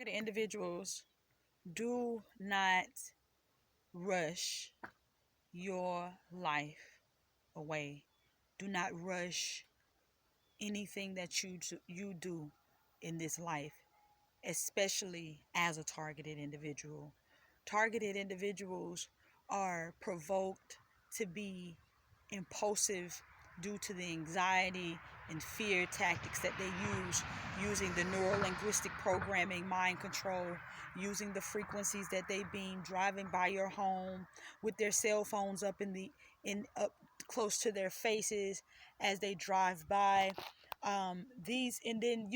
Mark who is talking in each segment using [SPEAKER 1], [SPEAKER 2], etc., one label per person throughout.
[SPEAKER 1] Targeted individuals, do not rush your life away. Do not rush anything that you do in this life, especially as a targeted individual. Targeted individuals are provoked to be impulsive due to the anxiety and fear tactics that they use, using the neuro linguistic programming, mind control, using the frequencies that they beam, driving by your home with their cell phones up close to their faces as they drive by. These, and then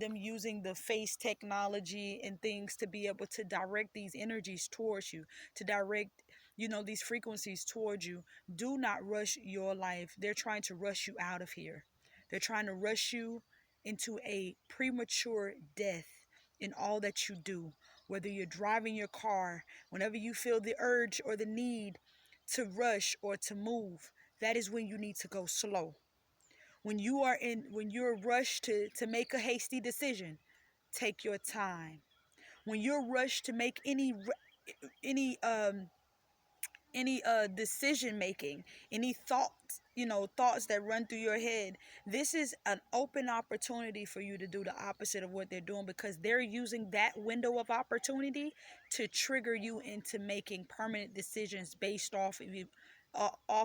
[SPEAKER 1] them using the face technology and things to be able to direct these energies towards you, to direct these frequencies towards you. Do not rush your life. They're trying to rush you out of here. They're trying to rush you into a premature death in all that you do. Whether you're driving your car, whenever you feel the urge or the need to rush or to move, that is when you need to go slow. When you're rushed to make a hasty decision, take your time. When you're rushed to make any decision making, any thoughts that run through your head, this is an open opportunity for you to do the opposite of what they're doing, because they're using that window of opportunity to trigger you into making permanent decisions based off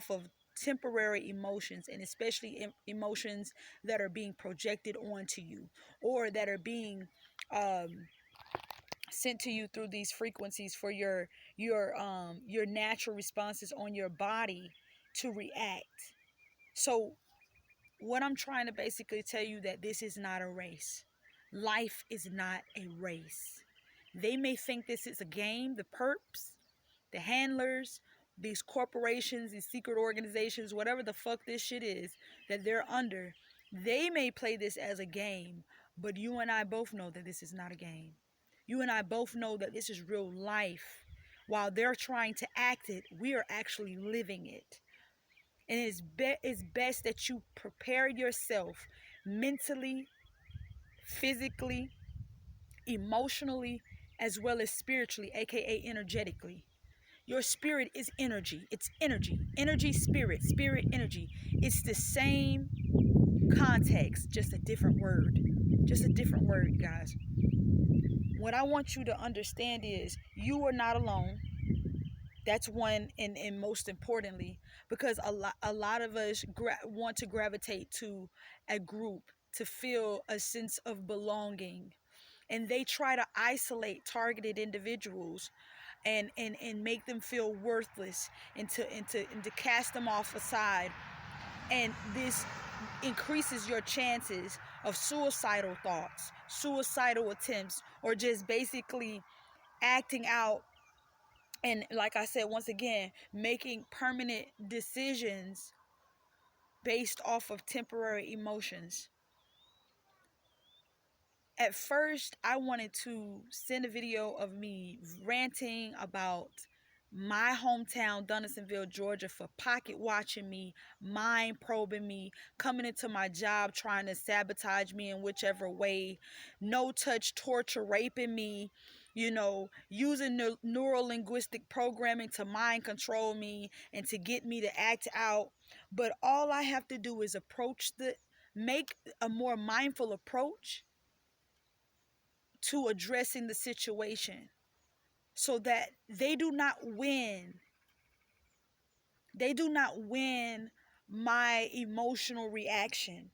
[SPEAKER 1] of temporary emotions, and especially emotions that are being projected onto you, or that are being sent to you through these frequencies for your natural responses on your body to react. So what I'm trying to basically tell you, that this is not a race. Life is not a race. They may think this is a game. The perps, the handlers, these corporations, these secret organizations, whatever the fuck this shit is that they're under, they may play this as a game, but you and I both know that this is not a game. You and I both know that this is real life. While they're trying to act it, we are actually living it. And it's best that you prepare yourself mentally, physically, emotionally, as well as spiritually, aka energetically. Your spirit is energy. It's energy. Energy, spirit, spirit, energy. It's the same context, just a different word. Just a different word, guys. What I want you to understand is you are not alone. That's one, and most importantly, because a lot of us want to gravitate to a group to feel a sense of belonging, and they try to isolate targeted individuals and make them feel worthless, and to cast them off aside. And this increases your chances of suicidal thoughts, suicidal attempts, or just basically acting out. And like I said, once again, making permanent decisions based off of temporary emotions. At first, I wanted to send a video of me ranting about my hometown, Donaldsonville, Georgia, for pocket watching me, mind probing me, coming into my job trying to sabotage me in whichever way, no touch torture, raping me, using neuro linguistic programming to mind control me and to get me to act out. But all I have to do is make a more mindful approach to addressing the situation, so that they do not win. They do not win my emotional reaction.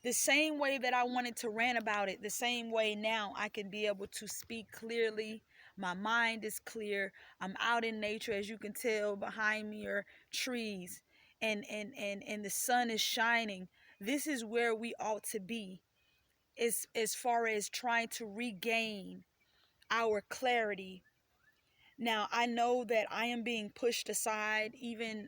[SPEAKER 1] The same way that I wanted to rant about it, the same way now I can be able to speak clearly. My mind is clear. I'm out in nature. As you can tell, behind me are trees, and the sun is shining. This is where we ought to be, as far as trying to regain our clarity. Now, I know that I am being pushed aside, even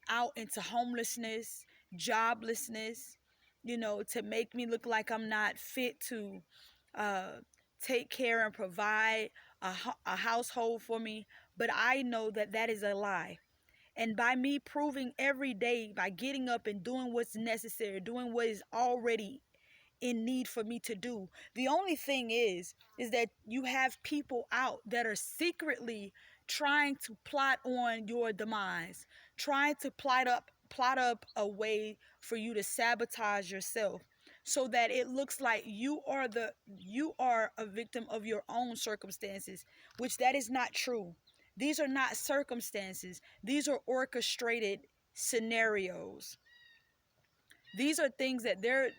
[SPEAKER 1] out into homelessness, joblessness, to make me look like I'm not fit to uh, take care and provide a household for me. But I know that that is a lie. And by me proving every day, by getting up and doing what's necessary, doing what is already in need for me to do. The only thing is that you have people out that are secretly trying to plot on your demise, trying to plot up a way for you to sabotage yourself, so that it looks like you are a victim of your own circumstances, which that is not true. These are not circumstances. These are orchestrated scenarios. These are things that they're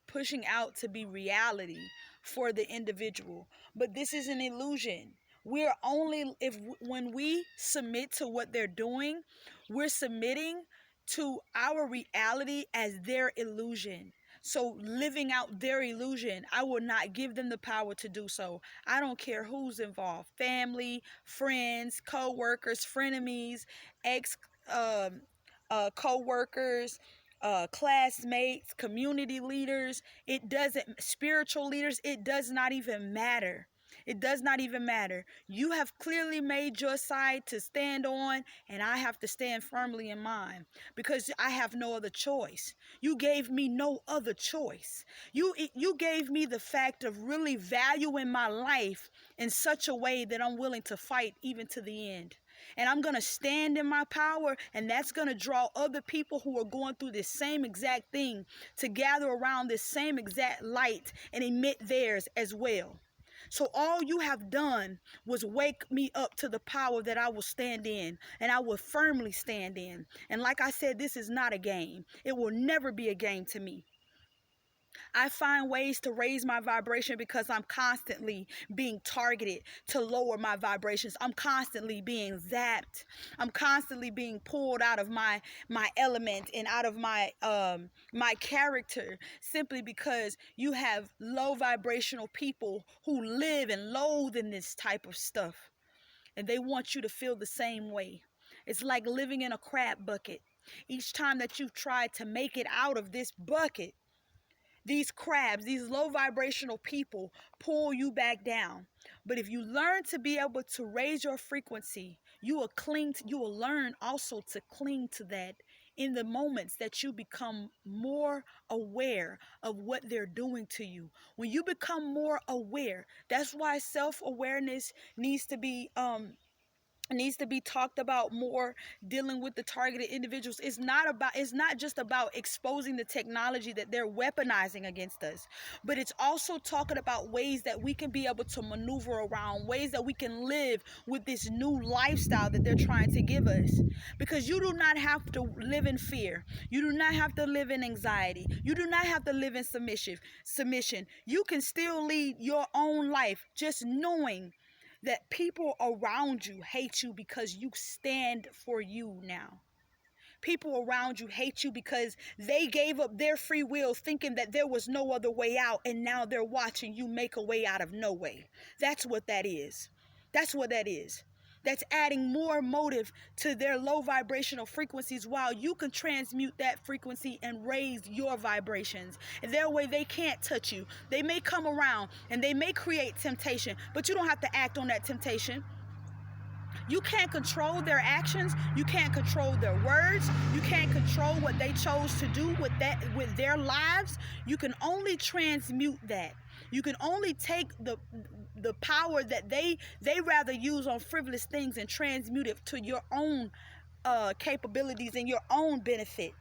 [SPEAKER 1] pushing out to be reality for the individual. But this is an illusion. We're only, if when we submit to what they're doing, we're submitting to our reality as their illusion. So living out their illusion, I will not give them the power to do so. I don't care who's involved: family, friends, co-workers, frenemies, ex um co-workers, classmates, community leaders. It doesn't, spiritual leaders, it does not even matter. It does not even matter. You have clearly made your side to stand on, and I have to stand firmly in mine, because I have no other choice. You gave me no other choice. You gave me the fact of really valuing my life in such a way that I'm willing to fight even to the end. And I'm going to stand in my power, and that's going to draw other people who are going through this same exact thing to gather around this same exact light and emit theirs as well. So all you have done was wake me up to the power that I will stand in, and I will firmly stand in. And like I said, this is not a game. It will never be a game to me. I find ways to raise my vibration because I'm constantly being targeted to lower my vibrations. I'm constantly being zapped. I'm constantly being pulled out of my element and out of my character, simply because you have low vibrational people who live and loathe in this type of stuff, and they want you to feel the same way. It's like living in a crab bucket. Each time that you've tried to make it out of this bucket, these crabs, these low vibrational people pull you back down. But if you learn to be able to raise your frequency, you will learn also to cling to that in the moments that you become more aware of what they're doing to you. When you become more aware, that's why self-awareness needs to be talked about more. Dealing with the targeted individuals, it's not just about exposing the technology that they're weaponizing against us, but it's also talking about ways that we can be able to maneuver around, ways that we can live with this new lifestyle that they're trying to give us. Because you do not have to live in fear, you do not have to live in anxiety, you do not have to live in submission. You can still lead your own life, just knowing that people around you hate you because you stand for you now. People around you hate you because they gave up their free will thinking that there was no other way out, and now they're watching you make a way out of no way. That's what that is. That's what that is. That's adding more motive to their low vibrational frequencies, while you can transmute that frequency and raise your vibrations. And their way, they can't touch you. They may come around and they may create temptation, but you don't have to act on that temptation. You can't control their actions. You can't control their words. You can't control what they chose to do with their lives. You can only transmute that. You can only take the power that they rather use on frivolous things and transmute it to your own capabilities and your own benefit.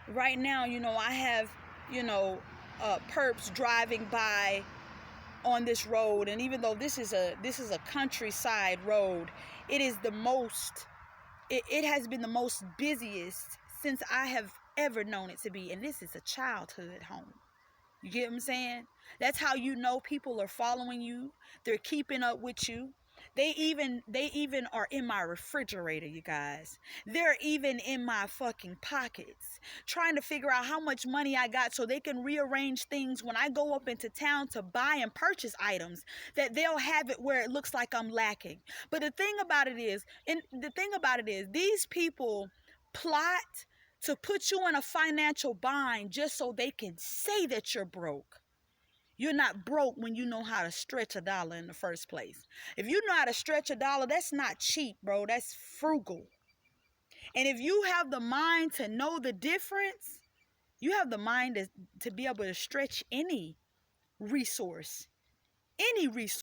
[SPEAKER 1] Right now, I have, perps driving by on this road, and even though this is a countryside road, it has been the most busiest since I have ever known it to be, and this is a childhood home. You get what I'm saying? That's how you know people are following you. They're keeping up with you. They even are in my refrigerator, you guys. They're even in my fucking pockets, trying to figure out how much money I got so they can rearrange things when I go up into town to buy and purchase items, that they'll have it where it looks like I'm lacking. But the thing about it is, these people plot to put you in a financial bind just so they can say that you're broke. You're not broke when you know how to stretch a dollar in the first place. If you know how to stretch a dollar, that's not cheap, bro. That's frugal. And if you have the mind to know the difference, You have the mind to be able to stretch any resource, any resource.